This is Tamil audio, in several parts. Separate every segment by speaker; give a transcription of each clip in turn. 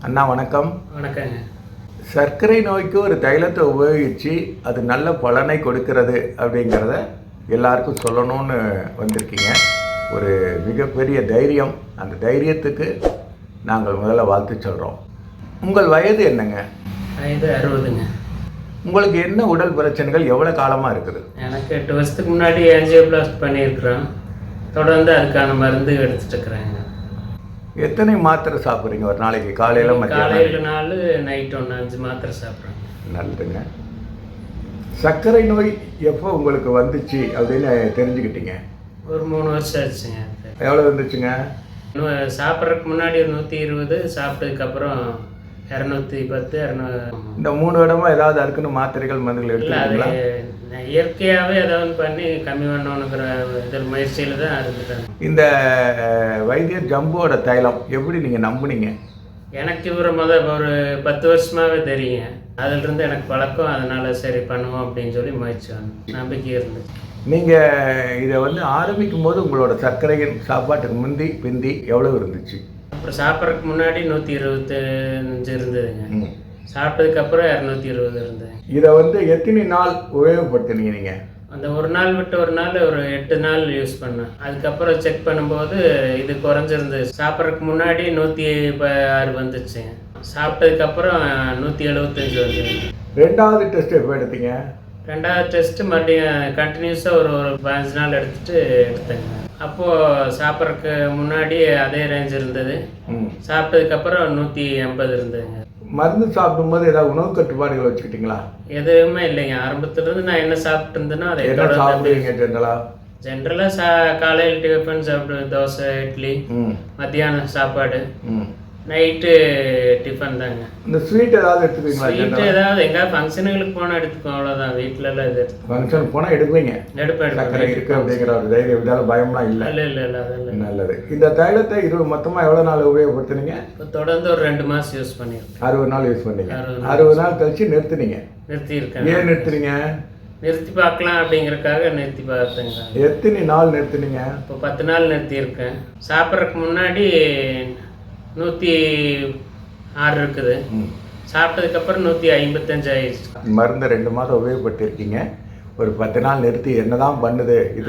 Speaker 1: அண்ணா வணக்கம்.
Speaker 2: வணக்கங்க.
Speaker 1: சர்க்கரை நோய்க்கு ஒரு தைலத்தை உபயோகித்து அது நல்ல பலனை கொடுக்கிறது அப்படிங்கிறத எல்லாருக்கும் சொல்லணும்னு வந்திருக்கீங்க. ஒரு மிகப்பெரிய தைரியம். அந்த தைரியத்துக்கு நாங்கள் முதல்ல வாழ்த்து சொல்கிறோம். உங்கள் வயது என்னங்க?
Speaker 2: வயது 60ங்க.
Speaker 1: உங்களுக்கு என்ன உடல் பிரச்சனைகள் எவ்வளோ காலமாக இருக்குது?
Speaker 2: எனக்கு 8 வருஷத்துக்கு முன்னாடி ஆஞ்சியோபிளாஸ்டி பண்ணியிருக்கிறோம். தொடர்ந்து அதுக்கான மருந்து எடுத்துட்டு இருக்கிறேங்க.
Speaker 1: எத்தனை மாத்திரை சாப்பிட்றீங்க ஒரு நாளைக்கு? காலையில்
Speaker 2: காலையில் 4, நைட் 1, 5 மாத்திரை சாப்பிட்றேன்.
Speaker 1: நல்லதுங்க. சர்க்கரை நோய் எப்போ உங்களுக்கு வந்துச்சு அப்படின்னு தெரிஞ்சுக்கிட்டீங்க?
Speaker 2: ஒரு 3 வருஷம் ஆச்சுங்க.
Speaker 1: எவ்வளோ வந்துச்சுங்க?
Speaker 2: சாப்பிட்றதுக்கு முன்னாடி ஒரு 120, சாப்பிட்டதுக்கப்புறம் 210, 200.
Speaker 1: இந்த 3 இடமா ஏதாவது அதுக்குன்னு மாத்திரைகள் மருந்துகள் எடுத்துக்கிட்டீங்களா?
Speaker 2: அது இயற்கையாகவே ஏதாவது பண்ணி கம்மி பண்ணணுங்கிற இதில் முயற்சியில் தான் இருந்துட்டாங்க.
Speaker 1: இந்த வைத்தியர் ஜம்புவோட தைலம் எப்படி நீங்கள் நம்புனீங்க?
Speaker 2: எனக்கு இவரை ஒரு 10 வருஷமாகவே தெரியுங்க. அதிலிருந்து எனக்கு பழக்கம். அதனால் சரி பண்ணுவோம் அப்படின்னு சொல்லி முயற்சி நம்பிக்கை இருந்துச்சு.
Speaker 1: நீங்கள் இதை ஆரம்பிக்கும் போது உங்களோட சர்க்கரையின் சாப்பாட்டுக்கு முந்தி பிந்தி எவ்வளோ இருந்துச்சு?
Speaker 2: அப்புறம் சாப்பிட்றதுக்கு முன்னாடி 125 இருந்ததுங்க. சாப்பிட்டதுக்கப்புறம் 220 இருந்தது.
Speaker 1: இதை எத்தனை நாள் உபயோகப்படுத்தினீங்க நீங்கள்?
Speaker 2: அந்த ஒரு நாள் விட்டு ஒரு நாள் ஒரு 8 நாள் யூஸ் பண்ணேன். அதுக்கப்புறம் செக் பண்ணும்போது இது குறைஞ்சிருந்தது. சாப்பிட்றதுக்கு முன்னாடி 116 வந்துச்சுங்க. சாப்பிட்டதுக்கப்புறம் 175 வந்துச்சு.
Speaker 1: ரெண்டாவது டெஸ்ட் எப்போ எடுத்தீங்க?
Speaker 2: ரெண்டாவது டெஸ்ட்டு மறுபடியும் கண்டினியூஸாக ஒரு 15 நாள் எடுத்தேங்க. அப்போது சாப்பிட்றதுக்கு முன்னாடி அதே ரேஞ்ச் இருந்தது. சாப்பிட்டதுக்கப்புறம் 180 இருந்ததுங்க.
Speaker 1: மருந்து சாப்பிடும்போது ஏதாவது உணவு கட்டுப்பாடுகள் வச்சுக்கிட்டீங்களா?
Speaker 2: எதுவுமே இல்லைங்க. ஆரம்பத்துலேருந்து நான் என்ன சாப்பிட்டு இருந்தேனோ அதை
Speaker 1: சாப்பிடுவீங்க?
Speaker 2: ஜென்ரலாக காலையில் டிஃபன் சாப்பிடுவேன். தோசை, இட்லி. மத்தியானம் சாப்பாடு, நைட்டு டிஃபன் தாங்க.
Speaker 1: இந்த ஸ்வீட் ஏதாவது எடுத்துக்குவீங்களா?
Speaker 2: ஸ்வீட் ஏதாவது எங்கேயாவது ஃபங்க்ஷனுங்களுக்கு போனால் எடுத்துக்கோம், அவ்வளோதான். வீட்டிலலாம் இது
Speaker 1: ஃபங்க்ஷனுக்கு போனால் எடுப்பீங்க?
Speaker 2: எடுப்பேன்.
Speaker 1: சர்க்கரை இருக்குது அப்படிங்கிற ஒரு தைரியம் இதால் பயம்லாம் இல்லை?
Speaker 2: இல்லை அதெல்லாம்
Speaker 1: நல்லது. இந்த தைலத்தை மொத்தமாக எவ்வளோ நாள் உபயோகப்படுத்துனீங்க?
Speaker 2: இப்போ தொடர்ந்து ஒரு 2 மாதம் யூஸ் பண்ணியிருக்கேன்.
Speaker 1: 60 நாள் யூஸ் பண்ணீங்க. 60 நாள் கழிச்சு நிறுத்துனீங்க?
Speaker 2: நிறுத்தியிருக்கேன்.
Speaker 1: ஏன் நிறுத்துனீங்க? நிறுத்தி
Speaker 2: பார்க்கலாம் அப்படிங்கிறதுக்காக நிறுத்தி பார்த்தேங்க.
Speaker 1: எத்தனை நாள் நிறுத்துனீங்க?
Speaker 2: இப்போ 10 நாள் நிறுத்தியிருக்கேன். சாப்பிட்றதுக்கு முன்னாடி 106 இருக்குது. சாப்பிட்டதுக்கப்புறம் 155 ஆயிடுச்சு.
Speaker 1: மருந்து 2 மாதம் உபயோகப்பட்டிருக்கீங்க. ஒரு 10 நாள் நிறுத்தி என்னதான் பண்ணுது, இது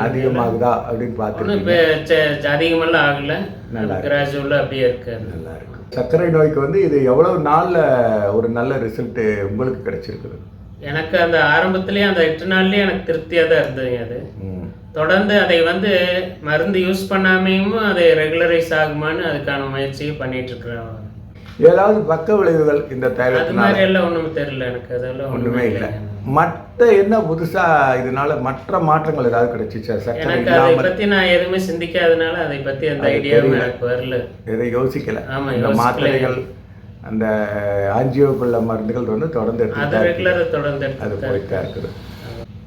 Speaker 1: அதிகமாகுதா அப்படின்னு பார்த்து.
Speaker 2: இப்போ அதிகமெல்லாம் ஆகலை, நல்லா கிராஜுவலாக அப்படியே இருக்கு.
Speaker 1: நல்லா இருக்கு. சர்க்கரை நோய்க்கு இது எவ்வளவு நாளில் ஒரு நல்ல ரிசல்ட்டு உங்களுக்கு கிடைச்சிருக்குது?
Speaker 2: எனக்கு அந்த ஆரம்பத்துலேயே அந்த 8 நாள்லேயே எனக்கு திருப்தியாக தான் இருந்ததுங்க. அது தொடர்ந்து அதை மருந்து யூஸ் பண்ணாமையும் அதை ரெகுலரைஸ் ஆகுமான்னு அதுக்கான முயற்சியை பண்ணிட்டு இருக்கிறேன்.
Speaker 1: ஏதாவது பக்க விளைவுகள் இந்த தைலம்?
Speaker 2: அது மாதிரி எல்லாம் ஒன்றும் தெரியல எனக்கு. அதெல்லாம்
Speaker 1: ஒன்றுமே இல்லை. மற்ற என்ன புதுசாக இதனால மற்ற மாற்றங்கள் ஏதாவது கிடைச்சிச்சா?
Speaker 2: எனக்கு அதை பற்றி நான் எதுவுமே சிந்திக்காதனால அதை பற்றி அந்த ஐடியாவும் எனக்கு வரல.
Speaker 1: எதை யோசிக்கல.
Speaker 2: ஆமாம்,
Speaker 1: இந்த மாத்திரைகள், அந்த ஆஞ்சியோக்குள்ள மருந்துகள் தொடர்ந்து அது போயிட்டா இருக்குது.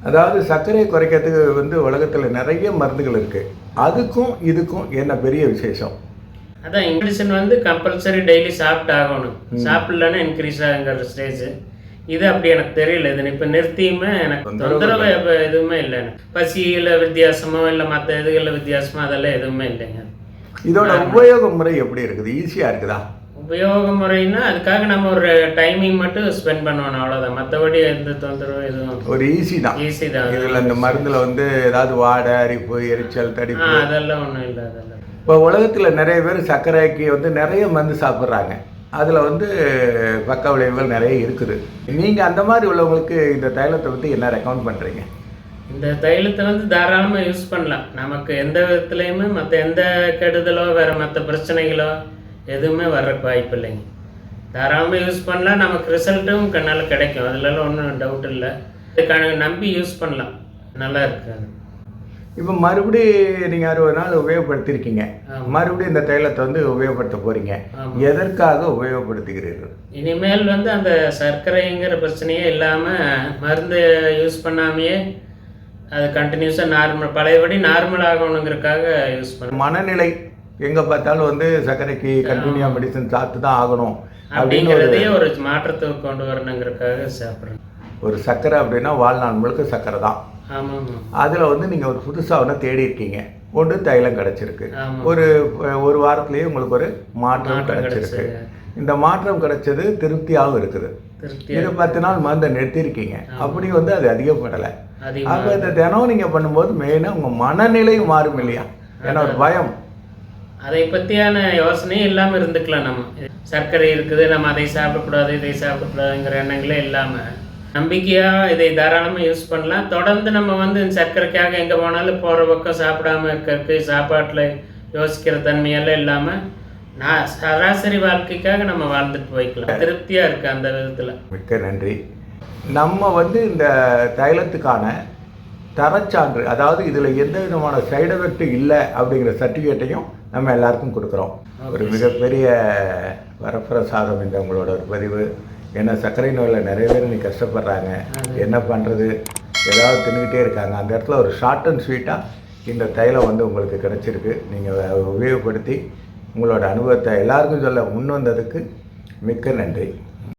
Speaker 1: அதாவது சர்க்கரையை குறைக்கிறதுக்கு உலகத்தில் நிறைய மருந்துகள் இருக்குது. அதுக்கும் இதுக்கும் என்ன பெரிய விசேஷம்?
Speaker 2: அதான் இன்க்ரீஷன் கம்பல்சரி டெய்லி சாப்பிட்டு ஆகணும். சாப்பிடலன்னா இன்க்ரீஸ் ஆகுங்கிற ஸ்டேஜ். இது அப்படி எனக்கு தெரியல. இது இப்போ நிறுத்தியுமே எனக்கு தொந்தரவு எதுவுமே இல்லை. எனக்கு பசியில் வித்தியாசமோ இல்லை மற்ற இதுகளில் வித்தியாசமோ அதெல்லாம் எதுவுமே இல்லைங்க.
Speaker 1: இதோட உபயோக முறை எப்படி இருக்குது? ஈஸியாக இருக்குதா?
Speaker 2: உபயோக முறைன்னா அதுக்காக நம்ம ஒரு டைமிங் மட்டும் ஸ்பெண்ட் பண்ணணும், அவ்வளோதான். மற்றபடி எந்த தொந்தரவு எதுவும்
Speaker 1: ஒரு ஈஸி தான். இதில் இந்த மருந்தில் ஏதாவது வாடை, அரிப்பு, எரிச்சல், தடிப்பு
Speaker 2: அதெல்லாம் ஒன்றும் இல்லை. அதெல்லாம்
Speaker 1: இப்போ உலகத்தில் நிறைய பேர் சர்க்கரைக்கு நிறைய மருந்து சாப்பிட்றாங்க. அதில் பக்க விளைவுகள் நிறைய இருக்குது. நீங்கள் அந்த மாதிரி உள்ளவங்களுக்கு இந்த தைலத்தை பற்றி என்ன ரெக்கமெண்ட் பண்ணுறீங்க?
Speaker 2: இந்த தைலத்தை தாராளமாக யூஸ் பண்ணலாம். நமக்கு எந்த விதத்துலையுமே மற்ற எந்த கெடுதலோ வேறு மற்ற பிரச்சனைகளோ எதுவுமே வர்றதுக்கு வாய்ப்பு இல்லைங்க. தாராளமாக யூஸ் பண்ணலாம். நமக்கு ரிசல்ட்டும் கண்ணால் கிடைக்கும். அதுலலாம் ஒன்றும் டவுட் இல்லை. இதுக்கான நம்பி யூஸ் பண்ணலாம். நல்லா இருக்காது. இப்போ மறுபடியும் நீங்கள் 60 நாள் உபயோகப்படுத்தியிருக்கீங்க. மறுபடியும் இந்த தைலத்தை உபயோகப்படுத்த போகிறீங்க. எதற்காக உபயோகப்படுத்துகிறீர்கள்? இனிமேல் அந்த சர்க்கரைங்கிற பிரச்சனையே இல்லாமல் மருந்து யூஸ் பண்ணாமையே அது கண்டினியூஸாக நார்மல் பழையபடி நார்மல் ஆகணுங்கிறதுக்காக யூஸ் பண்ண.
Speaker 1: மனநிலை எங்கே பார்த்தாலும் சர்க்கரைக்கு கண்டினியூவாக மெடிசன் சாப்பிட்டு தான் ஆகணும்
Speaker 2: அப்படிங்கிறதையே ஒரு மாற்றத்துக்கு கொண்டு வரணுங்கிறதுக்காக சாப்பிட்றேன்.
Speaker 1: ஒரு சர்க்கரை அப்படின்னா வாழ்நாள் முழுக்க சர்க்கரை தான்.
Speaker 2: ஆமாம்.
Speaker 1: அதில் நீங்கள் ஒரு புதுசாக தேடி இருக்கீங்க. ஒன்று தைலம் கிடச்சிருக்கு.
Speaker 2: ஆமா.
Speaker 1: ஒரு வாரத்துலேயே உங்களுக்கு ஒரு மாற்றம் கிடச்சிருக்கு. இந்த மாற்றம் கிடைச்சது திருப்தியாகவும் இருக்குது. இது 10 நாள் மருந்தை நிறுத்தியிருக்கீங்க, அப்படி வந்து அது அதிகப்படலை. அப்போ இந்த தினம் நீங்கள் பண்ணும்போது மெயினாக உங்கள் மனநிலையும் மாறும் இல்லையா? ஏன்னா ஒரு பயம்,
Speaker 2: அதை பற்றியான யோசனையும் இல்லாமல் இருந்துக்கலாம். நம்ம சர்க்கரை இருக்குது, நம்ம அதை சாப்பிடக்கூடாது இதை சாப்பிடக்கூடாதுங்கிற எண்ணங்களே இல்லாமல் நம்பிக்கையாக இதை தாராளமாக யூஸ் பண்ணலாம். தொடர்ந்து நம்ம வந்து சர்க்கரைக்காக எங்கே போனாலும் போகிற பக்கம் சாப்பிடாமல் இருக்கிறதுக்கு, சாப்பாட்டில் யோசிக்கிற தன்மையெல்லாம் இல்லாமல் நான் சராசரி வாழ்க்கைக்காக நம்ம வாழ்ந்துட்டு போய்க்கலாம். திருப்தியாக இருக்குது அந்த விதத்தில்.
Speaker 1: மிக்க நன்றி. நம்ம வந்து இந்த தைலத்துக்கான தரச்சான்று, அதாவது இதில் எந்த விதமான சைடு எஃபெக்ட் இல்லை அப்படிங்கிற சர்டிஃபிகேட்டையும் நம்ம எல்லாருக்கும் கொடுக்குறோம். ஒரு மிகப்பெரிய வரப்பிரசாதம் இந்த உங்களோட ஒரு பதிவு. ஏன்னா சர்க்கரை நோயில் நிறைய பேர் இன்னைக்கு கஷ்டப்படுறாங்க, என்ன பண்ணுறது, ஏதாவது தின்னுக்கிட்டே இருக்காங்க. அந்த இடத்துல ஒரு ஷார்ட் அண்ட் ஸ்வீட்டாக இந்த தைலம் வந்து உங்களுக்கு கிடச்சிருக்கு. நீங்கள் உபயோகப்படுத்தி உங்களோட அனுபவத்தை எல்லாருக்கும் சொல்ல முன் வந்ததுக்கு மிக்க நன்றி.